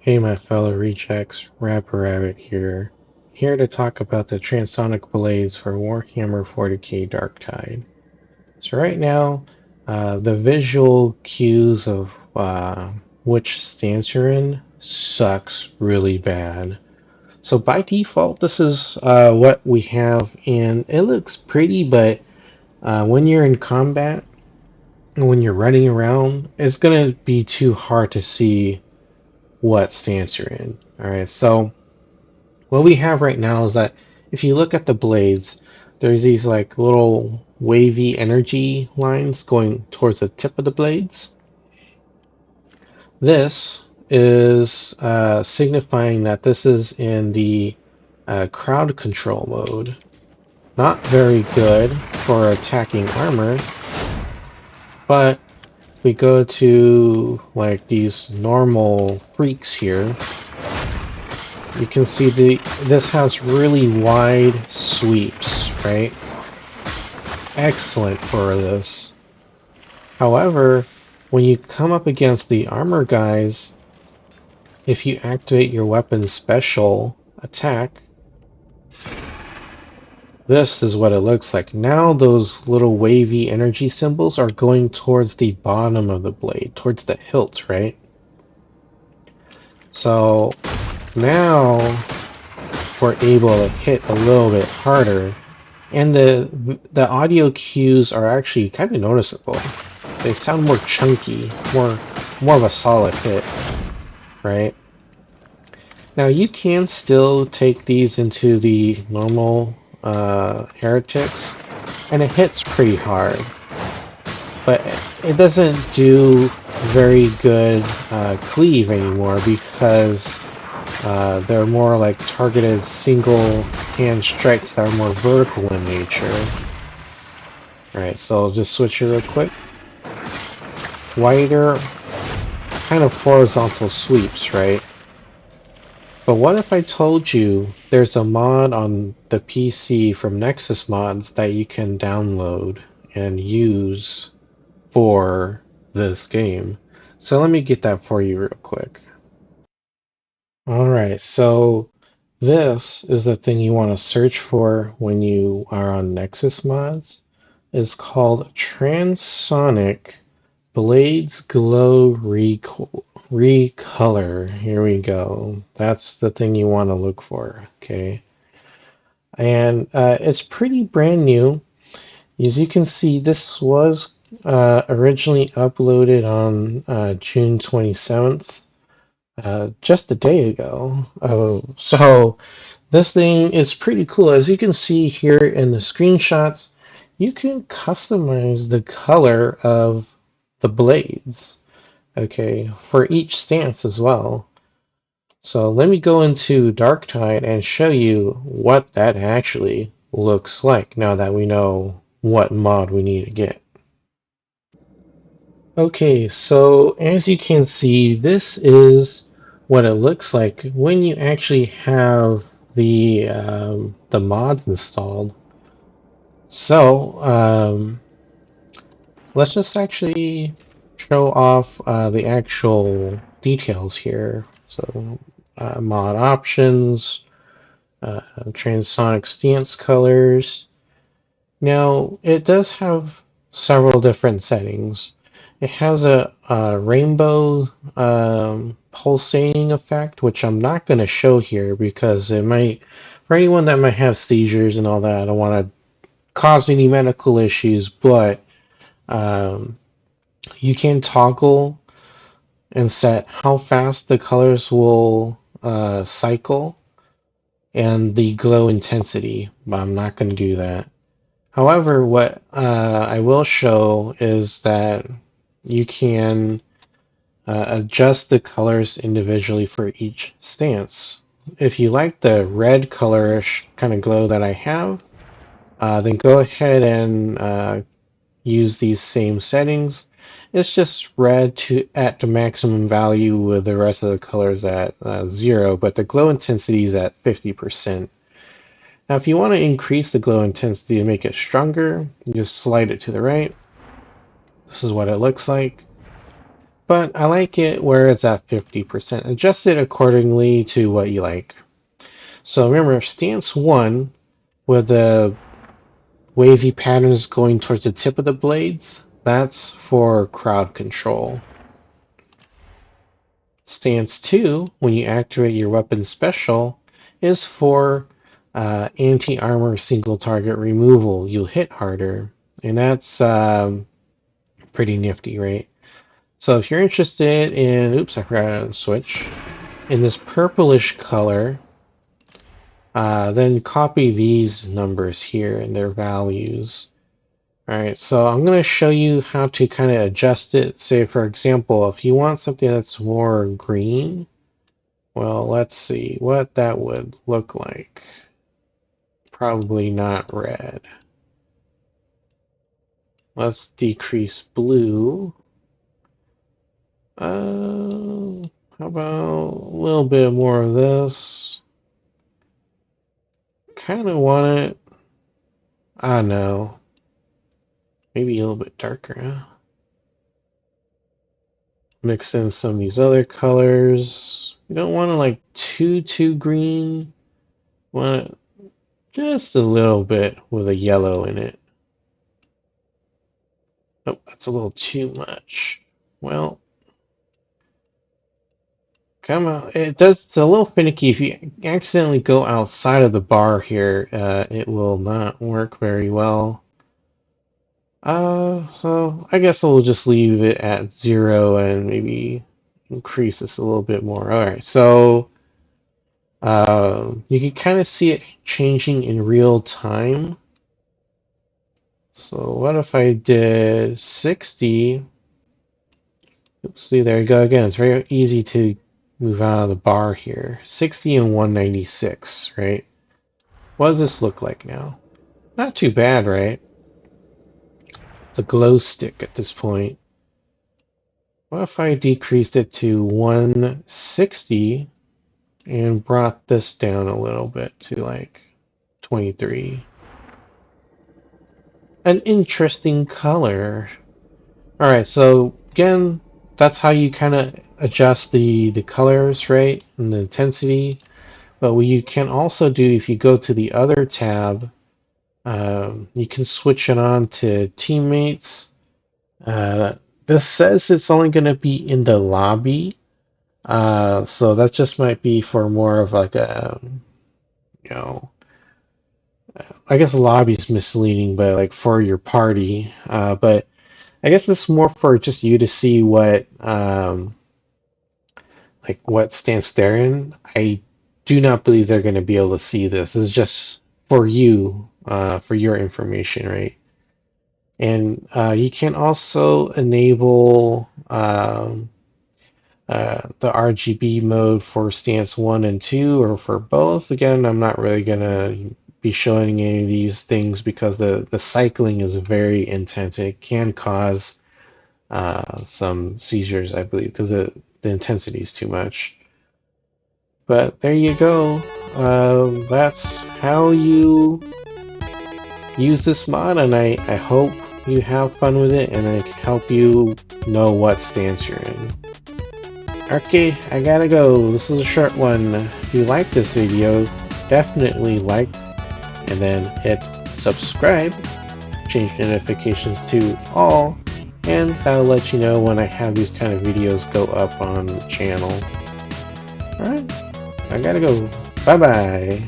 Hey my fellow rejects, Rabid here to talk about the Transonic Blades for Warhammer 40k Darktide. So right now, the visual cues of which stance you're in sucks really bad. So by default, this is what we have, and it looks pretty, but when you're in combat, when you're running around, it's gonna be too hard to see what stance you're in. Alright, so what we have right now is that if you look at the blades, there's these like little wavy energy lines going towards the tip of the blades. This is signifying that this is in the crowd control mode. Not very good for attacking armor, but we go to like these normal freaks here. You can see this has really wide sweeps, right? Excellent for this. However, when you come up against the armor guys, if you activate your weapon's special attack, this is what it looks like. Now those little wavy energy symbols are going towards the bottom of the blade, towards the hilt, right? So now we're able to hit a little bit harder. And the audio cues are actually kind of noticeable. They sound more chunky, more of a solid hit, right? Now you can still take these into the normal heretics, and it hits pretty hard, but it doesn't do very good cleave anymore because they're more like targeted single hand strikes that are more vertical in nature. Alright, so I'll just switch it real quick. Wider, kind of horizontal sweeps, right? But what if I told you there's a mod on the PC from Nexus Mods that you can download and use for this game? So let me get that for you real quick. Alright, so this is the thing you want to search for when you are on Nexus Mods. It's called Transonic Blades Glow Recolor. Here we go. That's the thing you want to look for, okay? And it's pretty brand new. As you can see, this was originally uploaded on June 27th. Just a day ago. So this thing is pretty cool. As you can see here in the screenshots, you can customize the color of the blades, okay, for each stance as well. So let me go into Darktide and show you what that actually looks like now that we know what mod we need to get. Okay, so as you can see, this is what it looks like when you actually have the mods installed. So let's just actually show off the actual details here. So mod options, transonic stance colors. Now it does have several different settings. It has a rainbow pulsating effect, which I'm not going to show here because it might, for anyone that might have seizures and all that, I don't want to cause any medical issues, but um, you can toggle and set how fast the colors will cycle and the glow intensity, but I'm not going to do that. However, what I will show is that you can adjust the colors individually for each stance. If you like the red colorish kind of glow that I have, then go ahead and use these same settings. It's just red to at the maximum value with the rest of the colors at 0, but the glow intensity is at 50%. Now if you want to increase the glow intensity to make it stronger, you just slide it to the right. This is what it looks like. but I like it where it's at 50%. Adjust it accordingly to what you like. So remember, stance 1 with the wavy patterns going towards the tip of the blades, that's for crowd control. Stance 2, when you activate your weapon special, is for anti-armor single target removal. You'll hit harder, and that's pretty nifty, right? So if you're interested in, oops, I forgot to switch, in this purplish color, then copy these numbers here and their values. Alright, so I'm going to show you how to kind of adjust it. Say, for example, if you want something that's more green, well, let's see what that would look like. Probably not red. Let's decrease blue. How about a little bit more of this? Kind of want it, I don't know, maybe a little bit darker, huh? Mix in some of these other colors. You don't want it like too green. Want it just a little bit with a yellow in it. Oh, that's a little too much. Well, come on. It's a little finicky. If you accidentally go outside of the bar here, it will not work very well. So I guess I'll just leave it at 0 and maybe increase this a little bit more. Alright, so you can kind of see it changing in real time. So what if I did 60? Oops, see, there you go again. It's very easy to move out of the bar here. 60 and 196, right? What does this look like now? Not too bad, right? It's a glow stick at this point. What if I decreased it to 160 and brought this down a little bit to like 23? An interesting color. Alright, so again, that's how you kind of adjust the colors, right? And the intensity. But what you can also do, if you go to the other tab, you can switch it on to teammates. This says it's only going to be in the lobby. So that just might be for more of like a, you know, I guess lobby is misleading, but like for your party. But I guess this is more for just you to see what, like what stance they're in. I do not believe they're going to be able to see this. This is just for you, for your information, right? And you can also enable the RGB mode for stance 1 and 2, or for both. Again, I'm not really going to be showing any of these things because the cycling is very intense. It can cause some seizures, I believe, because the intensity is too much. But there you go. That's how you use this mod, and I hope you have fun with it, and I can help you know what stance you're in. Okay, I gotta go. This is a short one. If you like this video, definitely like, and then hit subscribe, change notifications to all, and that'll let you know when I have these kind of videos go up on the channel. Alright, I gotta go. Bye bye.